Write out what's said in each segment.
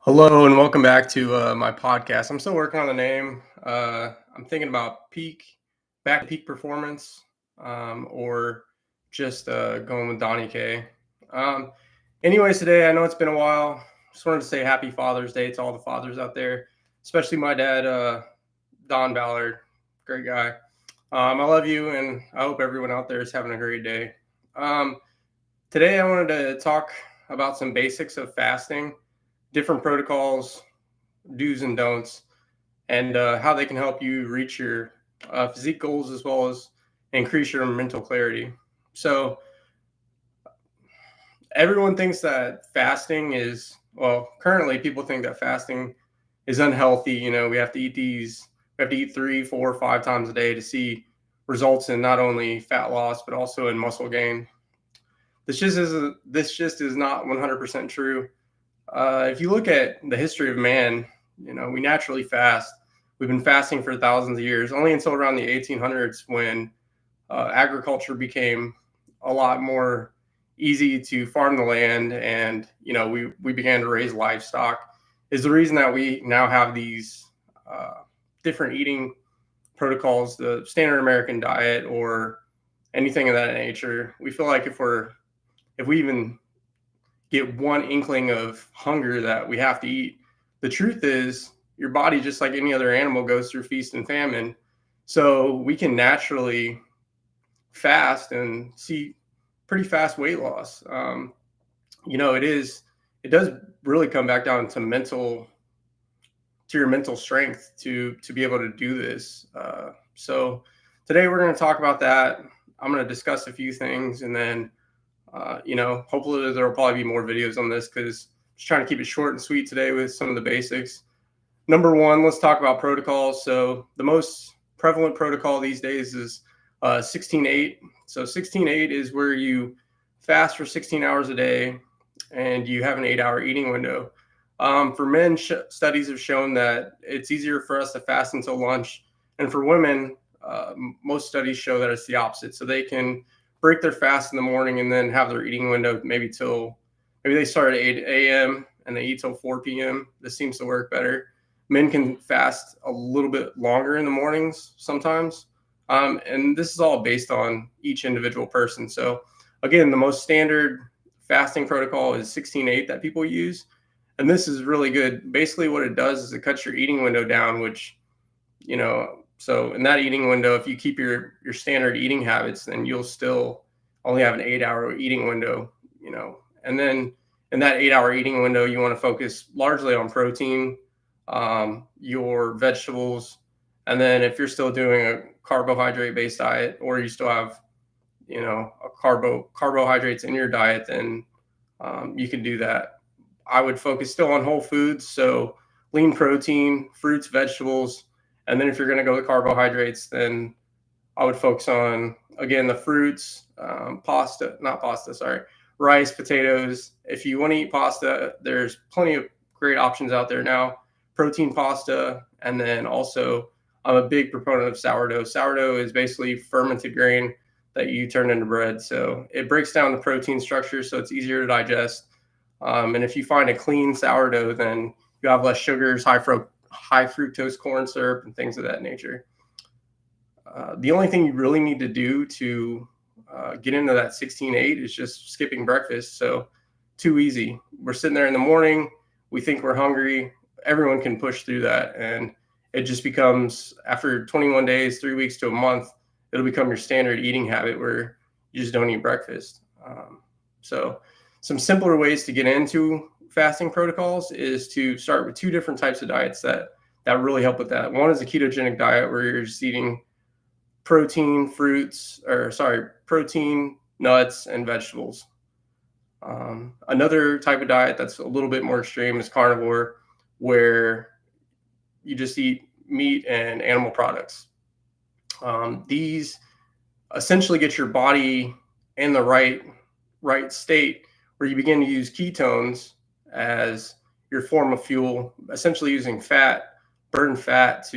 Hello and welcome back to my podcast. I'm still working on the name. I'm thinking about back to peak performance, or just going with Donnie K. Um, Anyways, today I know it's been a while. Just wanted to say Happy Father's Day to all the fathers out there, especially my dad, Don Ballard, great guy. I love you, and I hope everyone out there is having a great day. Um, Today I wanted to talk about some basics of fasting, different protocols, do's and don'ts, and how they can help you reach your physique goals as well as increase your mental clarity. So, everyone thinks that fasting is, well, currently people think that fasting is unhealthy. We have to we have to eat 3, 4, 5 times a day to see results in not only fat loss, but also in muscle gain. This just is not 100% true. If you look at the history of man, we naturally fast. We've been fasting for thousands of years, only until around the 1800s when agriculture became a lot more easy to farm the land, and we began to raise livestock. Is the reason that we now have these different eating protocols, the standard American diet, or anything of that nature. We feel like if we even get one inkling of hunger that we have to eat. The truth is, your body, just like any other animal, goes through feast and famine. So we can naturally fast and see pretty fast weight loss. It does really come back down to your mental strength to be able to do this. So today we're going to talk about that. I'm going to discuss a few things, and then hopefully there will probably be more videos on this because I'm just trying to keep it short and sweet today with some of the basics. Number one, let's talk about protocols. So the most prevalent protocol these days is 16-8. So 16-8 is where you fast for 16 hours a day and you have an 8-hour eating window. For men, studies have shown that it's easier for us to fast until lunch. And for women, most studies show that it's the opposite. So they can break their fast in the morning and then have their eating window maybe they start at 8 a.m. and they eat till 4 p.m. This seems to work better. Men can fast a little bit longer in the mornings sometimes. And this is all based on each individual person. So again, the most standard fasting protocol is 16-8 that people use. And this is really good. Basically what it does is it cuts your eating window down, which, so in that eating window, if you keep your standard eating habits, then you'll still only have an 8-hour eating window, and then in that 8-hour eating window, you want to focus largely on protein, your vegetables. And then if you're still doing a carbohydrate based diet, or you still have, a carbohydrates in your diet, then you can do that. I would focus still on whole foods. So lean protein, fruits, vegetables. And then if you're going to go with carbohydrates, then I would focus on, again, the fruits, rice, potatoes. If you want to eat pasta, there's plenty of great options out there now. Protein pasta. And then also, I'm a big proponent of sourdough. Sourdough is basically fermented grain that you turn into bread. So it breaks down the protein structure, so it's easier to digest. And if you find a clean sourdough, then you have less sugars, high fructose corn syrup, and things of that nature. The only thing you really need to do to get into that 16-8 is just skipping breakfast. So too easy. We're sitting there in the morning. We think we're hungry. Everyone can push through that. And it just becomes, after 21 days, 3 weeks to a month, it'll become your standard eating habit where you just don't eat breakfast. So some simpler ways to get into fasting protocols is to start with two different types of diets that really help with that. One is a ketogenic diet where you're just eating protein, nuts, and vegetables. Another type of diet that's a little bit more extreme is carnivore, where you just eat meat and animal products. These essentially get your body in the right state, where you begin to use ketones as your form of fuel, essentially using burn fat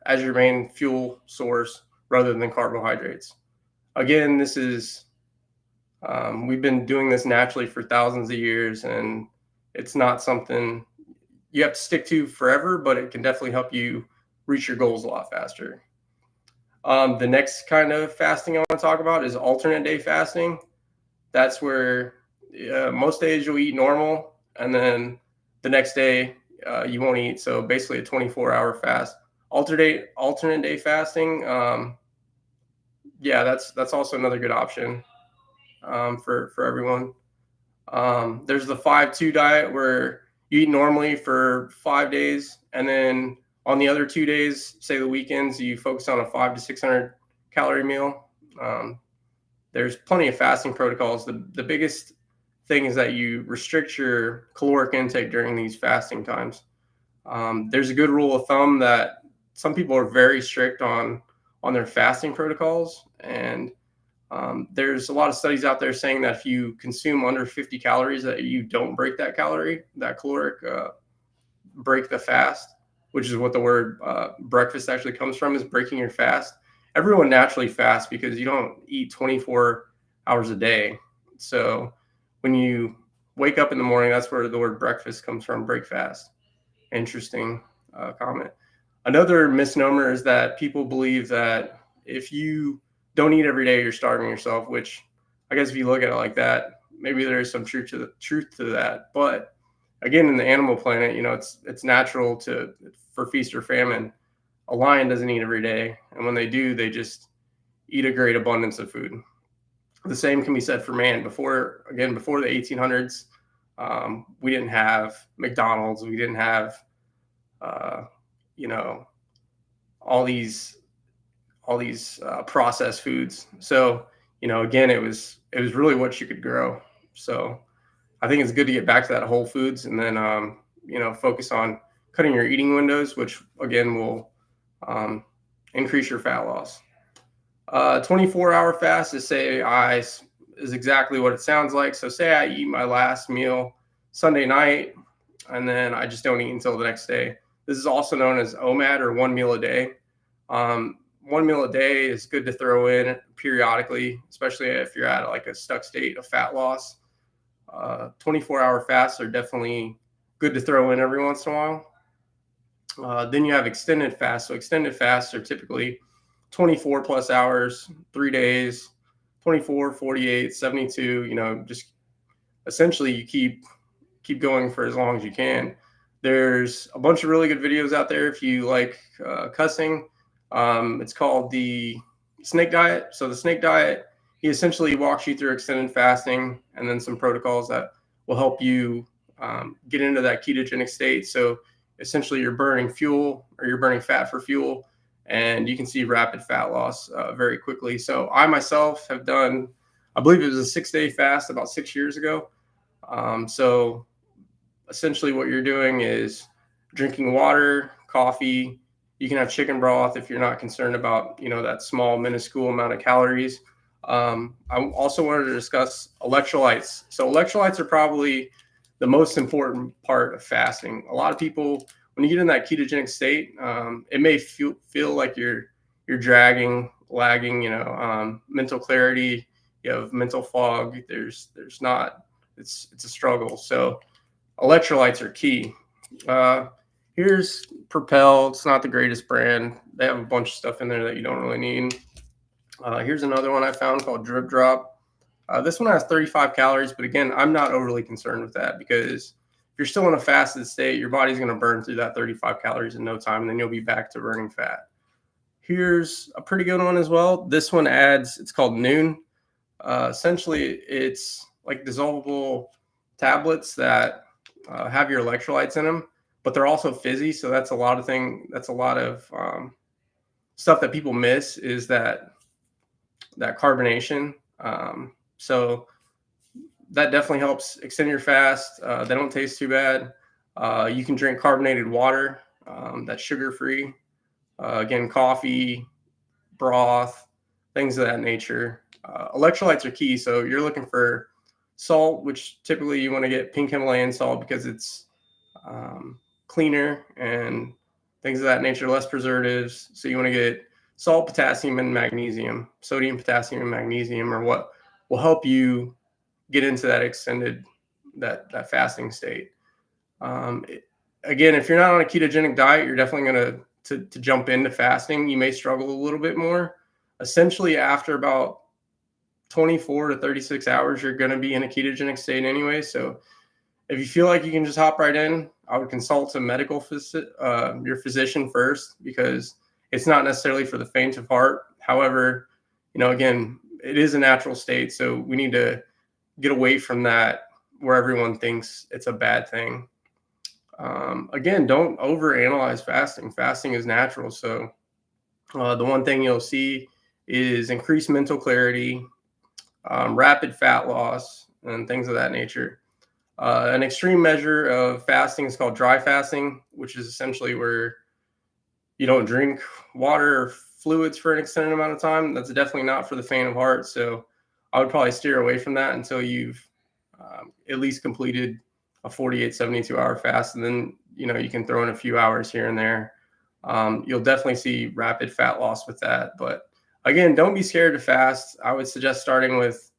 as your main fuel source rather than carbohydrates. Again, we've been doing this naturally for thousands of years, and It's not something you have to stick to forever, but it can definitely help you reach your goals a lot faster. The next kind of fasting I want to talk about is alternate day fasting. That's where most days you'll eat normal, and then the next day you won't eat. So basically, a 24-hour fast. Alternate day fasting. Yeah, that's also another good option for everyone. There's the 5-2 diet where you eat normally for 5 days, and then on the other 2 days, say the weekends, you focus on a 500 to 600 calorie meal. Um, there's plenty of fasting protocols. The biggest thing is that you restrict your caloric intake during these fasting times. There's a good rule of thumb that some people are very strict on their fasting protocols, and there's a lot of studies out there saying that if you consume under 50 calories, that you don't break that caloric break the fast, which is what the word breakfast actually comes from, is breaking your fast. Everyone naturally fasts because you don't eat 24 hours a day. So when you wake up in the morning, that's where the word breakfast comes from, break fast. Interesting comment. Another misnomer is that people believe that if you don't eat every day, you're starving yourself, which I guess if you look at it like that, maybe there is some truth to that. But again, in the animal planet, it's natural for feast or famine. A lion doesn't eat every day, and when they do, they just eat a great abundance of food. The same can be said for man. Before the 1800s, we didn't have McDonald's. We didn't have, you know, all these processed foods. So, again, it was really what you could grow. So I think it's good to get back to that whole foods, and then focus on cutting your eating windows, which again will increase your fat loss. 24-hour fast is exactly what it sounds like. So say I eat my last meal Sunday night, and then I just don't eat until the next day. This is also known as OMAD, or one meal a day. One meal a day is good to throw in periodically, especially if you're at like a stuck state of fat loss. 24-hour fasts are definitely good to throw in every once in a while. Then you have extended fasts. So extended fasts are typically 24 plus hours, 3 days, 24, 48, 72, just essentially you keep going for as long as you can. There's a bunch of really good videos out there if you like cussing. It's called the Snake Diet. So the Snake Diet, he essentially walks you through extended fasting and then some protocols that will help you get into that ketogenic state. So essentially you're burning fuel, or you're burning fat for fuel, and you can see rapid fat loss very quickly. So I myself have done, I believe it was a 6-day fast about 6 years ago. So essentially what you're doing is drinking water, coffee. You can have chicken broth if you're not concerned about, that small minuscule amount of calories. I also wanted to discuss electrolytes. So electrolytes are probably the most important part of fasting. A lot of people, when you get in that ketogenic state, it may feel like you're dragging, lagging, mental clarity, you have mental fog. There's not, it's a struggle. So electrolytes are key. Here's Propel. It's not the greatest brand. They have a bunch of stuff in there that you don't really need. Here's another one I found called Drip Drop. This one has 35 calories, but again, I'm not overly concerned with that, because if you're still in a fasted state, your body's going to burn through that 35 calories in no time, and then you'll be back to burning fat. Here's a pretty good one as well. This one it's called Noon. Essentially, it's like dissolvable tablets that have your electrolytes in them, but they're also fizzy. So that's a lot of stuff that people miss, is that carbonation. So that definitely helps extend your fast. They don't taste too bad. You can drink carbonated water that's sugar-free. Again, coffee, broth, things of that nature. Electrolytes are key. So you're looking for salt, which typically you want to get pink Himalayan salt because it's cleaner and things of that nature, less preservatives. So you want to get salt, potassium, and magnesium. Sodium, potassium, and magnesium are what will help you get into that extended that fasting state. Um, it- Again, if you're not on a ketogenic diet, you're definitely going to jump into fasting. You may struggle a little bit more. Essentially, after about 24 to 36 hours, you're going to be in a ketogenic state anyway. So if you feel like you can just hop right in, I would consult a your physician first, because it's not necessarily for the faint of heart. However, again, it is a natural state, so we need to get away from that where everyone thinks it's a bad thing. Again, don't overanalyze fasting. Fasting is natural. So the one thing you'll see is increased mental clarity, rapid fat loss, and things of that nature. An extreme measure of fasting is called dry fasting, which is essentially where you don't drink water or fluids for an extended amount of time. That's definitely not for the faint of heart. So I would probably steer away from that until you've at least completed a 48, 72-hour fast. And then, you can throw in a few hours here and there. You'll definitely see rapid fat loss with that. But again, don't be scared to fast. I would suggest starting with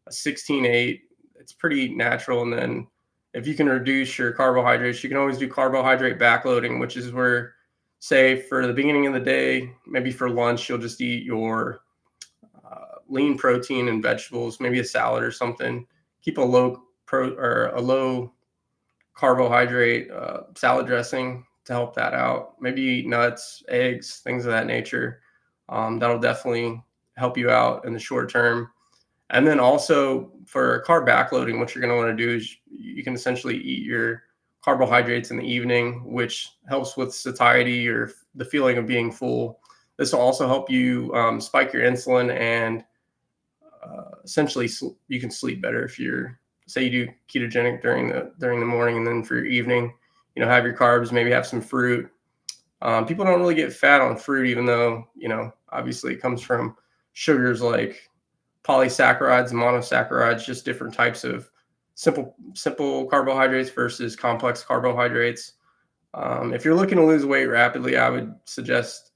a 16-8. It's pretty natural. And then if you can reduce your carbohydrates, you can always do carbohydrate backloading, which is where, say, for the beginning of the day, maybe for lunch, you'll just eat your lean protein and vegetables, maybe a salad or something. Keep a low carbohydrate salad dressing to help that out. Maybe eat nuts, eggs, things of that nature. That'll definitely help you out in the short term. And then also for carb backloading, what you're going to want to do is you can essentially eat your carbohydrates in the evening, which helps with satiety or the feeling of being full. This will also help you spike your insulin, and essentially you can sleep better if you're, say, you do ketogenic during the morning, and then for your evening, have your carbs, maybe have some fruit. People don't really get fat on fruit, even though, obviously it comes from sugars like polysaccharides and monosaccharides, just different types of simple carbohydrates versus complex carbohydrates. If you're looking to lose weight rapidly, I would suggest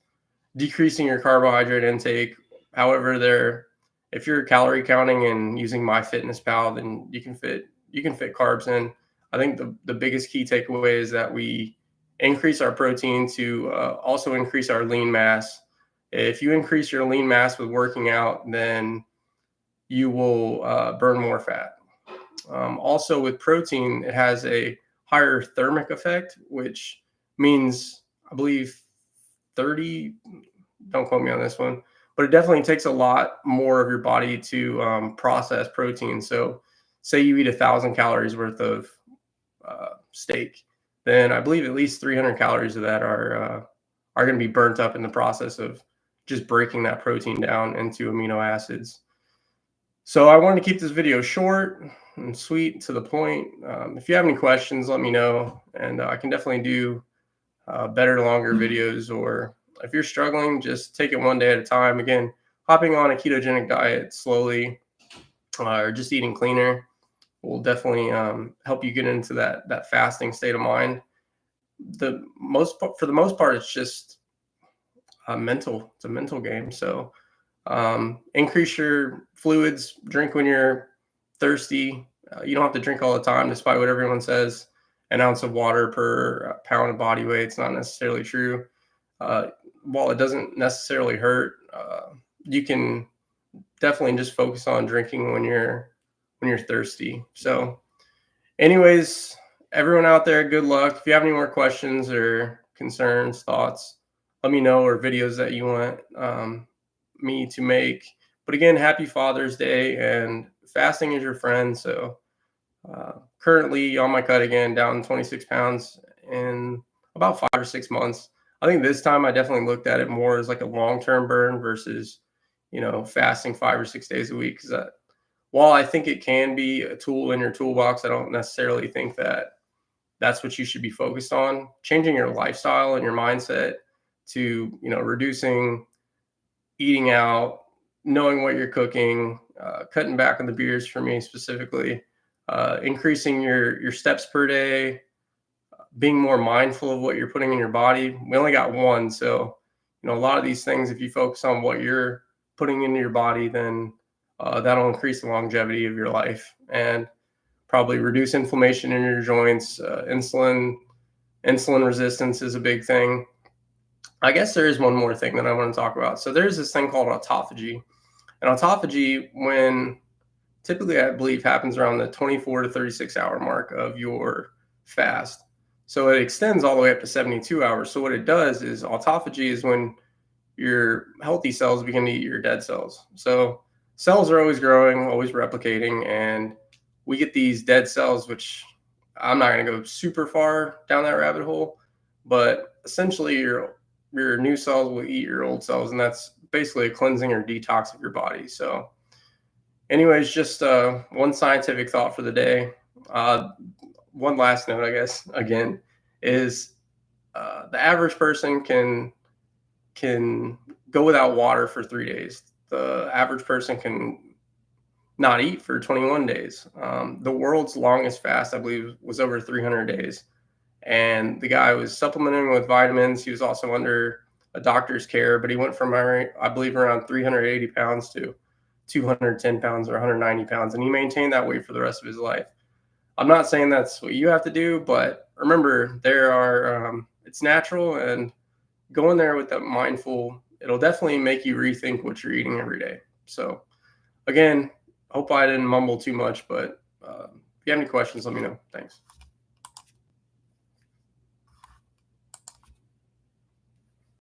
decreasing your carbohydrate intake. However, if you're calorie counting and using MyFitnessPal, then you can fit carbs in. I think the biggest key takeaway is that we increase our protein to also increase our lean mass. If you increase your lean mass with working out, then you will burn more fat. Also, with protein, it has a higher thermic effect, which means, I believe, 30, don't quote me on this one, but it definitely takes a lot more of your body to process protein. So say you eat 1,000 calories worth of steak, then I believe at least 300 calories of that are going to be burnt up in the process of just breaking that protein down into amino acids. So I wanted to keep this video short and sweet, to the point. If you have any questions, let me know, and I can definitely do better, longer videos. Or if you're struggling, just take it one day at a time. Again, hopping on a ketogenic diet slowly, or just eating cleaner, will definitely help you get into that fasting state of mind. For the most part, it's just mental. It's a mental game. So increase your fluids, drink when you're thirsty. You don't have to drink all the time, despite what everyone says. An ounce of water per pound of body weight. It's not necessarily true. While it doesn't necessarily hurt, you can definitely just focus on drinking when you're thirsty. So anyways, everyone out there, good luck. If you have any more questions or concerns, thoughts, let me know, or videos that you want me to make. But again, happy Father's Day, and fasting is your friend. So currently on my cut again, down 26 pounds in about 5 or 6 months. I think this time I definitely looked at it more as like a long-term burn versus, fasting 5 or 6 days a week. Because while I think it can be a tool in your toolbox, I don't necessarily think that that's what you should be focused on. Changing your lifestyle and your mindset to, reducing eating out, knowing what you're cooking, cutting back on the beers for me specifically, increasing your steps per day, being more mindful of what you're putting in your body. We only got one. So, a lot of these things, if you focus on what you're putting into your body, then that'll increase the longevity of your life. And probably reduce inflammation in your joints. Insulin resistance is a big thing. I guess there is one more thing that I want to talk about. So there's this thing called autophagy. And autophagy, when typically I believe happens around the 24 to 36 hour mark of your fast. So it extends all the way up to 72 hours. So what it does is autophagy is when your healthy cells begin to eat your dead cells. So cells are always growing, always replicating, and we get these dead cells, which I'm not going to go super far down that rabbit hole, but essentially your new cells will eat your old cells, and that's basically a cleansing or detox of your body. So anyways, just one scientific thought for the day. One last note, I guess, again, is the average person can go without water for 3 days. The average person can not eat for 21 days. The world's longest fast, I believe, was over 300 days. And the guy was supplementing with vitamins. He was also under a doctor's care, but he went from, I believe, around 380 pounds to 210 pounds or 190 pounds. And he maintained that weight for the rest of his life. I'm not saying that's what you have to do, but remember, it's natural, and going there with that mindful, it'll definitely make you rethink what you're eating every day. So again, hope I didn't mumble too much, but if you have any questions, let me know. Thanks.